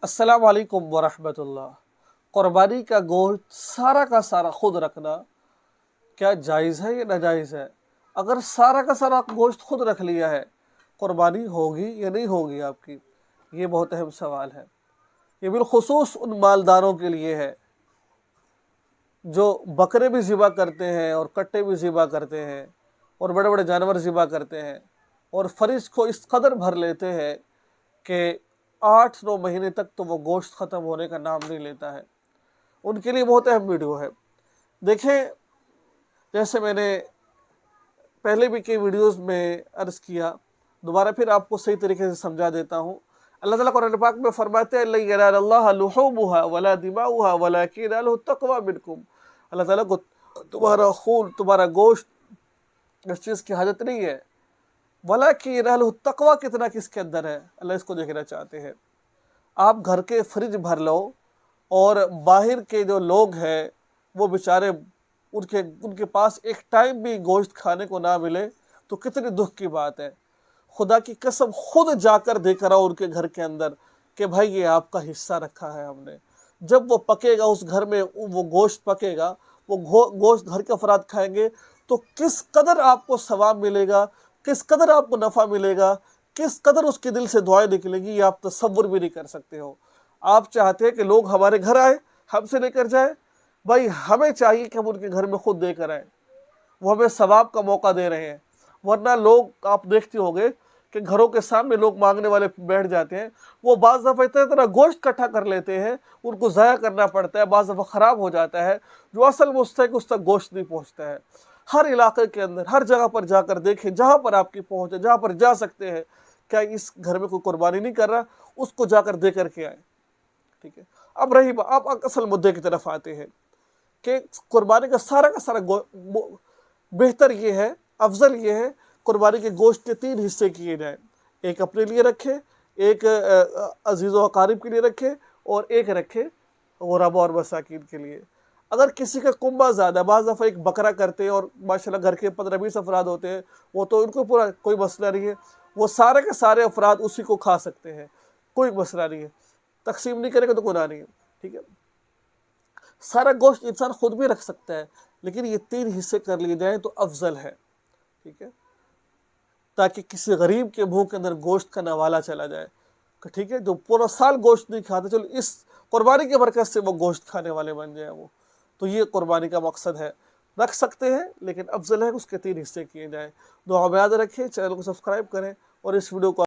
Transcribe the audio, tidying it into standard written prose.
अस्सलाम वालेकुम वरहमतुल्लाह। क़ुरबानी का गोश्त सारा का सारा खुद रखना क्या जायज़ है या नाजायज़ है? अगर सारा का सारा गोश्त खुद रख लिया है, क़ुरबानी होगी या नहीं होगी आपकी? ये बहुत अहम सवाल है। ये बिलखुसूस उन मालदारों के लिए है जो बकरे भी ज़िबा करते हैं और कट्टे भी ज़िबा करते हैं और बड़े बड़े जानवर ज़िबा करते हैं और फ़रिज को इस कदर भर लेते हैं कि 8-9 महीने तक तो वो गोश्त ख़त्म होने का नाम नहीं लेता है। उनके लिए बहुत अहम वीडियो है। देखें, जैसे मैंने पहले भी कई वीडियोस में अर्ज़ किया, दोबारा फिर आपको सही तरीके से समझा देता हूँ। अल्लाह ताला कुरान पाक में फरमाते हैं, लन यनालल्लाह लुहूमुहा वला दिमाउहा वलाकिन यनालुहु तक़वा मिनकुम। अल्लाह ताला को तुम्हारा खून, तुम्हारा गोश्त इस चीज़ की हाजत नहीं है, वलाकिन यनालुहु तक़वा कितना किसके अंदर है, अल्लाह इसको देखना चाहते हैं। आप घर के फ्रिज भर लो और बाहर के जो लोग हैं वो बेचारे उनके पास एक टाइम भी गोश्त खाने को ना मिले तो कितनी दुख की बात है। खुदा की कसम खुद जाकर देकर आओ उनके घर के अंदर कि भाई ये आपका हिस्सा रखा है हमने। जब वो पकेगा, उस घर में वो गोश्त पकेगा, वो गोश्त घर के अफराद खाएंगे तो किस कदर आपको सवाब मिलेगा, किस कदर आपको नफ़ा मिलेगा, किस कदर उसके दिल से दुआएं निकलेंगी, ये आप तसव्वुर भी नहीं कर सकते हो। आप चाहते हैं कि लोग हमारे घर आए, हमसे लेकर जाए, भाई हमें चाहिए कि हम उनके घर में खुद देकर आए, वो हमें सवाब का मौका दे रहे हैं। वरना लोग, आप देखते होंगे कि घरों के सामने लोग मांगने वाले बैठ जाते हैं, वो बाज़ दफ़ा इतना गोश्त इकट्ठा कर लेते हैं, उनको ज़ाया करना पड़ता है, बाज़ दफ़ा ख़राब हो जाता है, जो असल मुस्तहिक़ उस तक गोश्त नहीं पहुँचता है। हर इलाके के अंदर, हर जगह पर जाकर देखें, जहाँ पर आपकी पहुँच है, जहाँ पर जा सकते हैं, क्या इस घर में कोई कुर्बानी नहीं कर रहा, उसको जाकर दे करके आए। ठीक है, अब रही आप असल मुद्दे की तरफ आते हैं कि कुर्बानी का सारा बेहतर ये है, अफजल ये है, कुर्बानी के गोश्त के 3 हिस्से किए जाएं। एक अपने लिए रखे, एक अजीज़ व अकारिब के लिए रखे और एक रखे गुरबा और मसाकीन के लिए। अगर किसी का कुंबा ज़्यादा, बाज़ दफ़ा एक बकरा करते हैं और माशाल्लाह घर के 15-20 अफराद होते हैं, वो तो उनको पूरा कोई मसला नहीं है, वो सारे के सारे अफराद उसी को खा सकते हैं, कोई मसला नहीं है, तकसीम नहीं करेगा तो गुनाह नहीं है। ठीक है, सारा गोश्त इंसान खुद भी रख सकता है, लेकिन ये 3 हिस्से कर लिए जाएं तो अफजल है। ठीक है, ताकि किसी गरीब के मुंह के अंदर गोश्त का नवाला चला जाए। ठीक है, जो पूरा साल गोश्त नहीं खाते, चलो इस कुर्बानी की बरकत से वो गोश्त खाने वाले बन जाए वो। तो ये कुर्बानी का मकसद है। रख सकते हैं, लेकिन अफजल है उसके 3 हिस्से किए जाएं। दुआ में याद रखें, चैनल को सब्सक्राइब करें और इस वीडियो को